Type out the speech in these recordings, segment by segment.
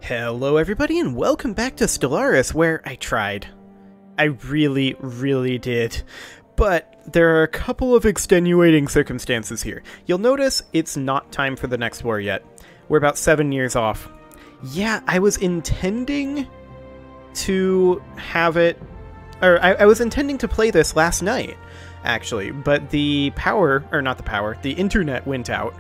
Hello everybody and welcome back to Stellaris, where I tried. I really did. But there are a couple of extenuating circumstances here. You'll notice it's not time for the next war yet. We're about 7 years off. Yeah, I was intending to have it... I was intending to play this last night, actually, but the internet went out.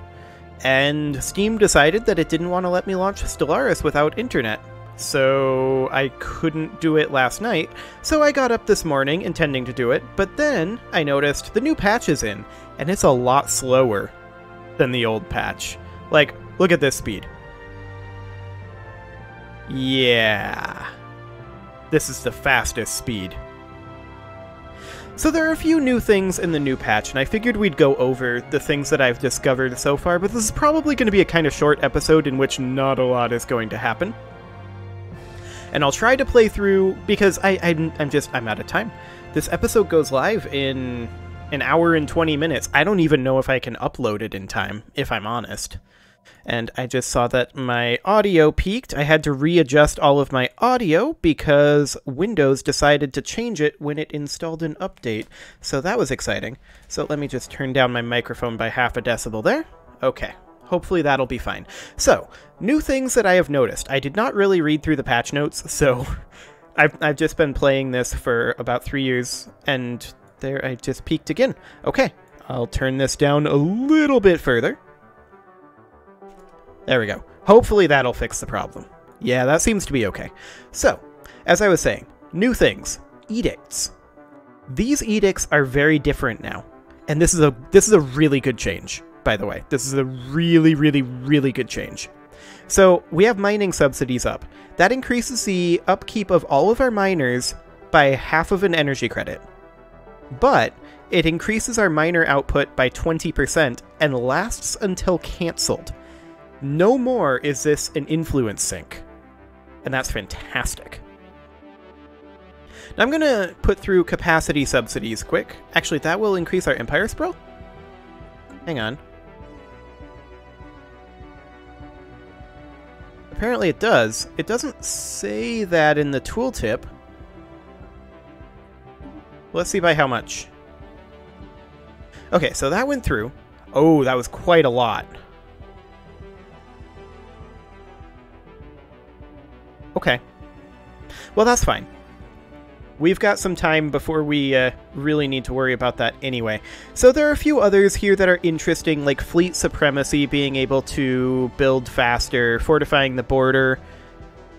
And Steam decided that it didn't want to let me launch Stellaris without internet. So I couldn't do it last night, so I got up this morning intending to do it, but then I noticed the new patch is in, and it's a lot slower than the old patch. Like, look at this speed. Yeah. This is the fastest speed. So there are a few new things in the new patch, and I figured we'd go over the things that I've discovered so far, but this is probably going to be a kind of short episode in which not a lot is going to happen. And I'll try to play through, because I'm out of time. This episode goes live in an hour and 20 minutes. I don't even know if I can upload it in time, if I'm honest. And I just saw that my audio peaked. I had to readjust all of my audio because Windows decided to change it when it installed an update. So that was exciting. So let me just turn down my microphone by half a decibel there. Okay. Hopefully that'll be fine. So, new things that I have noticed. I did not really read through the patch notes, so I've just been playing this for about 3 years, and there I just peaked again. Okay, I'll turn this down a little bit further. There we go. Hopefully that'll fix the problem. Yeah, that seems to be okay. So, as I was saying, new things. Edicts. These edicts are very different now, and this is a really good change. By the way, this is a really good change. So we have mining subsidies up. That increases the upkeep of all of our miners by half of an energy credit. But it increases our miner output by 20% and lasts until cancelled. No more is this an influence sink. And that's fantastic. Now I'm going to put through capacity subsidies quick. Actually, that will increase our empire sprawl. Hang on. Apparently it does. It doesn't say that in the tooltip. Let's see by how much. Okay, so that went through. Oh, that was quite a lot. Okay. Well, that's fine. We've got some time before we really need to worry about that anyway. So there are a few others here that are interesting, like fleet supremacy, being able to build faster, fortifying the border.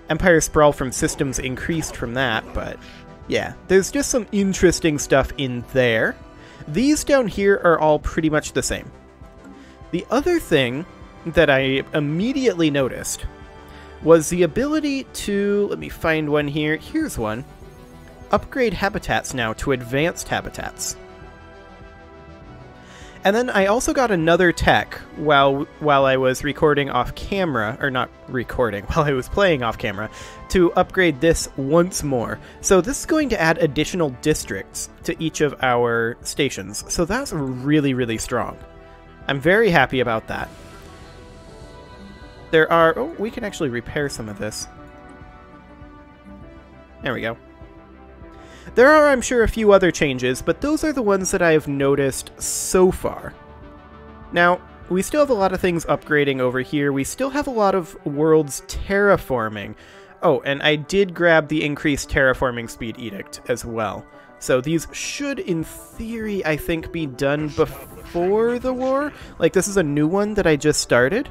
Empire sprawl from systems increased from that, but yeah, there's just some interesting stuff in there. These down here are all pretty much the same. The other thing that I immediately noticed was the ability to, let me find one here, here's one. Upgrade habitats now to advanced habitats. And then I also got another tech while I was recording off camera, or not recording, while I was playing off camera, to upgrade this once more. So this is going to add additional districts to each of our stations. So that's really strong. I'm very happy about that. There are... Oh, we can actually repair some of this. There we go. There are, I'm sure, a few other changes, but those are the ones that I've noticed so far. Now, we still have a lot of things upgrading over here. We still have a lot of worlds terraforming. Oh, and I did grab the increased terraforming speed edict as well. So these should, in theory, I think, be done before the war. Like, this is a new one that I just started.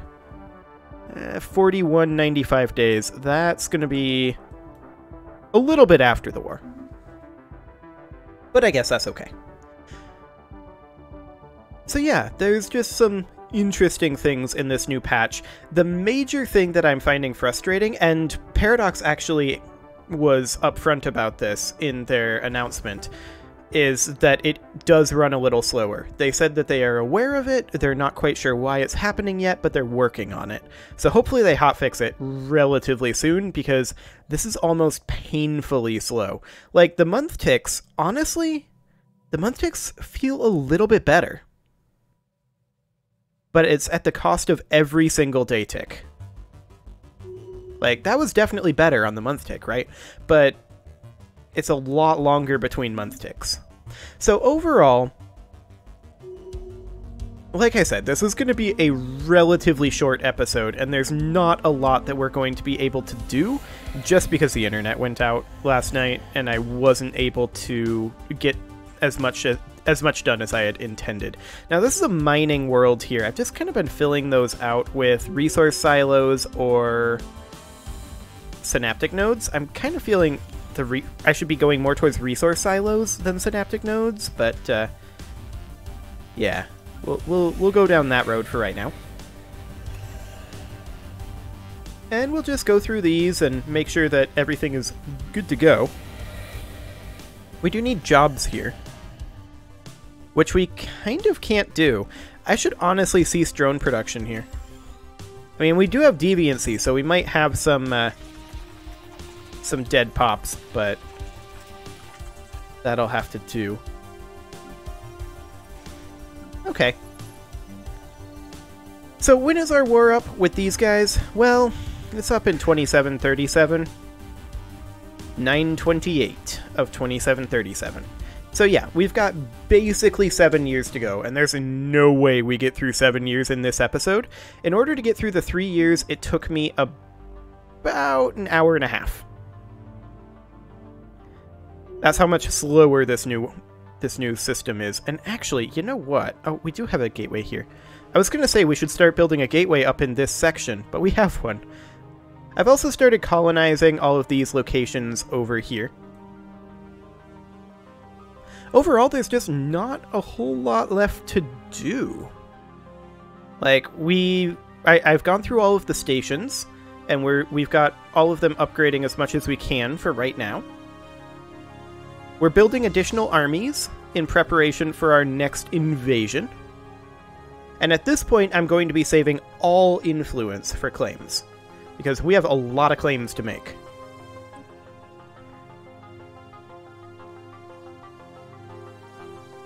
41.95 days. That's going to be a little bit after the war. But I guess that's okay. So yeah, there's just some interesting things in this new patch. The major thing that I'm finding frustrating, and Paradox actually was upfront about this in their announcement, is that it does run a little slower. They said that they are aware of it, they're not quite sure why it's happening yet, but they're working on it. So hopefully they hotfix it relatively soon, because this is almost painfully slow. Like, the month ticks, honestly, the month ticks feel a little bit better. But it's at the cost of every single day tick. Like, that was definitely better on the month tick, right? But it's a lot longer between month ticks. So overall, like I said, this is going to be a relatively short episode, and there's not a lot that we're going to be able to do, just because the internet went out last night, and I wasn't able to get as much done as I had intended. Now, this is a mining world here. I've just kind of been filling those out with resource silos or synaptic nodes. I'm kind of feeling I should be going more towards resource silos than synaptic nodes, but yeah. We'll go down that road for right now. And we'll just go through these and make sure that everything is good to go. We do need jobs here, which we kind of can't do. I should honestly cease drone production here. I mean, we do have deviancy, so we might have some dead pops, but that'll have to do. Okay. So when is our war up with these guys? Well, it's up in 2737. 9/28 of 2737. So yeah, we've got basically 7 years to go, and there's no way we get through 7 years in this episode. In order to get through the 3 years, it took me about an hour and a half. That's how much slower this new system is. And actually, you know what? Oh, we do have a gateway here. I was going to say we should start building a gateway up in this section, but we have one. I've also started colonizing all of these locations over here. Overall, there's just not a whole lot left to do. Like, I've gone through all of the stations, and we've got all of them upgrading as much as we can for right now. We're building additional armies in preparation for our next invasion. And at this point, I'm going to be saving all influence for claims, because we have a lot of claims to make.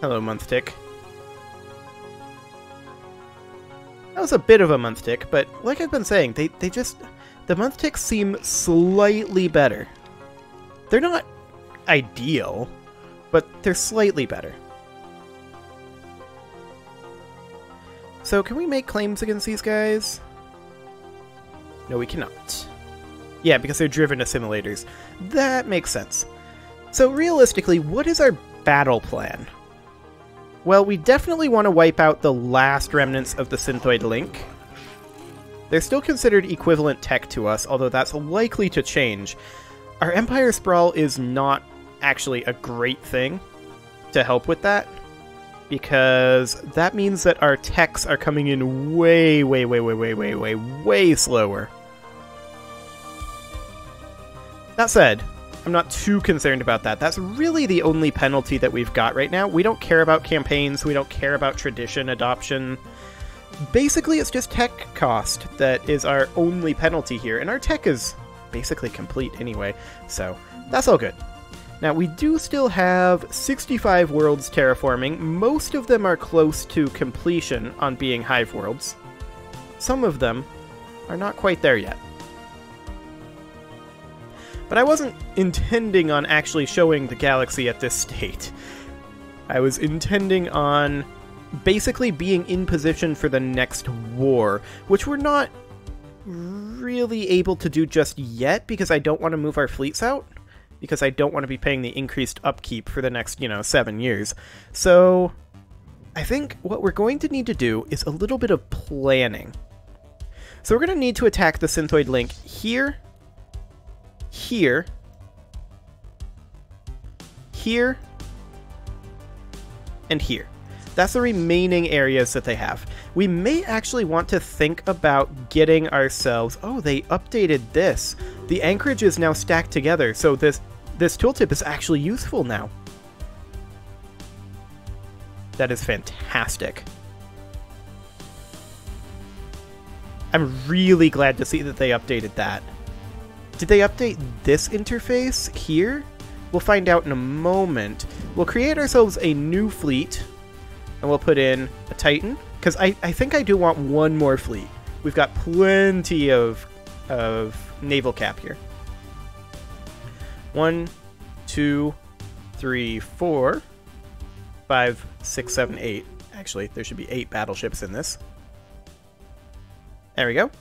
Hello, month tick. That was a bit of a month tick, but like I've been saying, the month ticks seem slightly better. They're not ideal, but they're slightly better. So can we make claims against these guys? No, we cannot. Yeah, because they're driven assimilators. That makes sense. So realistically, what is our battle plan? Well, we definitely want to wipe out the last remnants of the Synthoid link. They're still considered equivalent tech to us, although that's likely to change. Our Empire Sprawl is not actually a great thing to help with that, because that means that our techs are coming in way slower. That said, I'm not too concerned about that. That's really the only penalty that we've got right now. We don't care about campaigns, we don't care about tradition adoption. Basically, it's just tech cost that is our only penalty here, and our tech is basically complete anyway, so that's all good. Now, we do still have 65 worlds terraforming. Most of them are close to completion on being hive worlds. Some of them are not quite there yet. But I wasn't intending on actually showing the galaxy at this state. I was intending on basically being in position for the next war, which we're not really able to do just yet because I don't want to move our fleets out, because I don't want to be paying the increased upkeep for the next, 7 years. So I think what we're going to need to do is a little bit of planning. So we're going to need to attack the Synthoid link here, here, here, and here. That's the remaining areas that they have. We may actually want to think about getting ourselves... Oh, they updated this. The anchorage is now stacked together, so this tooltip is actually useful now. That is fantastic. I'm really glad to see that they updated that. Did they update this interface here? We'll find out in a moment. We'll create ourselves a new fleet, and we'll put in a Titan, because I think I do want one more fleet. We've got plenty of of naval cap here. 1, 2, 3, 4, 5, 6, 7, 8. Actually, there should be 8 battleships in this. There we go.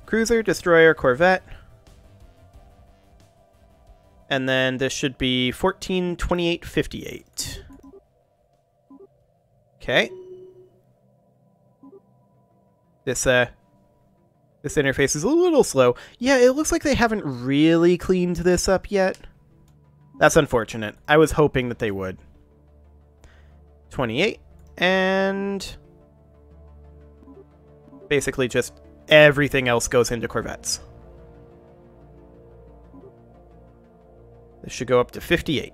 Cruiser, destroyer, corvette. And then this should be 14, 28, 58. Okay. This interface is a little slow. Yeah, it looks like they haven't really cleaned this up yet. That's unfortunate. I was hoping that they would. 28, and basically just everything else goes into corvettes. This should go up to 58.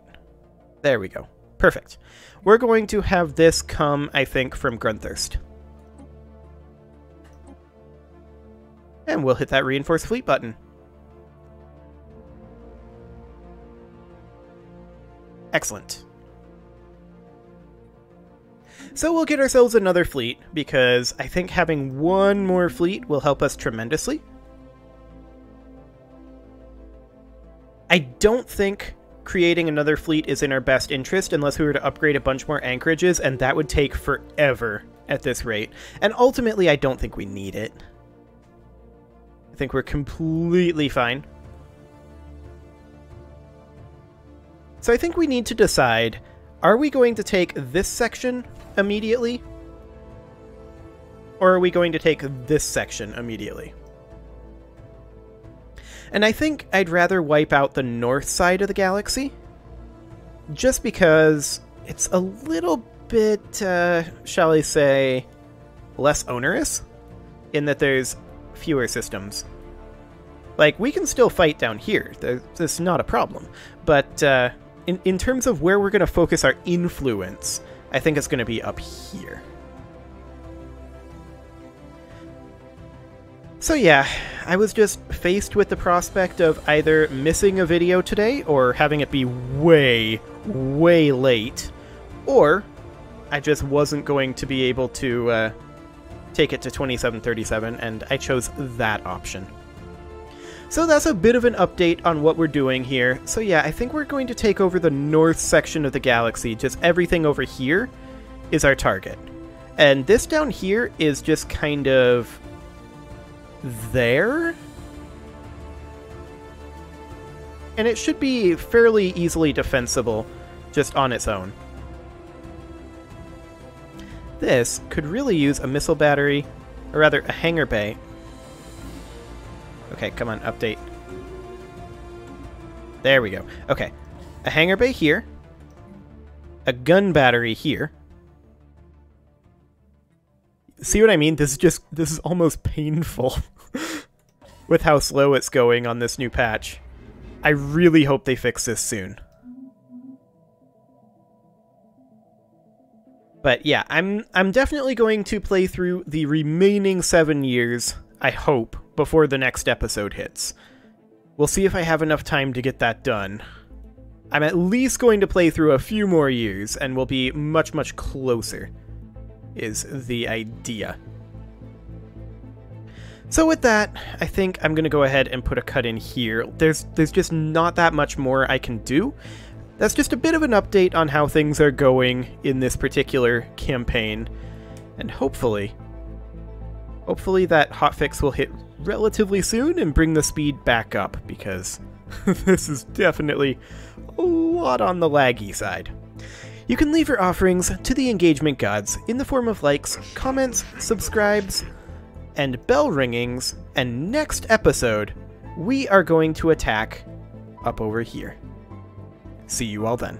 There we go. Perfect. We're going to have this come, I think, from Grunthurst. And we'll hit that reinforced fleet button. Excellent. So we'll get ourselves another fleet, because I think having one more fleet will help us tremendously. I don't think creating another fleet is in our best interest unless we were to upgrade a bunch more anchorages, and that would take forever at this rate. And ultimately, I don't think we need it. I think we're completely fine. So I think we need to decide, are we going to take this section immediately? Or are we going to take this section immediately? And I think I'd rather wipe out the north side of the galaxy, just because it's a little bit, shall I say, less onerous, in that there's fewer systems. Like, we can still fight down here. That's not a problem. But in terms of where we're going to focus our influence, I think it's going to be up here. So yeah, I was just faced with the prospect of either missing a video today or having it be way, way late, or I just wasn't going to be able to take it to 2737, and I chose that option. So that's a bit of an update on what we're doing here. So yeah, I think we're going to take over the north section of the galaxy. Just everything over here is our target. And this down here is just kind of there. And it should be fairly easily defensible just on its own. This could really use a missile battery, or rather a hangar bay. Okay, come on, update. There we go. Okay, a hangar bay here, a gun battery here. See what I mean? This is almost painful with how slow it's going on this new patch. I really hope they fix this soon. But yeah, I'm definitely going to play through the remaining 7 years, I hope, before the next episode hits. We'll see if I have enough time to get that done. I'm at least going to play through a few more years, and we'll be much, much closer, is the idea. So with that, I think I'm going to go ahead and put a cut in here. There's just not that much more I can do. That's just a bit of an update on how things are going in this particular campaign. And hopefully that hotfix will hit relatively soon and bring the speed back up, because this is definitely a lot on the laggy side. You can leave your offerings to the engagement gods in the form of likes, comments, subscribes, and bell ringings, and next episode, we are going to attack up over here. See you all then.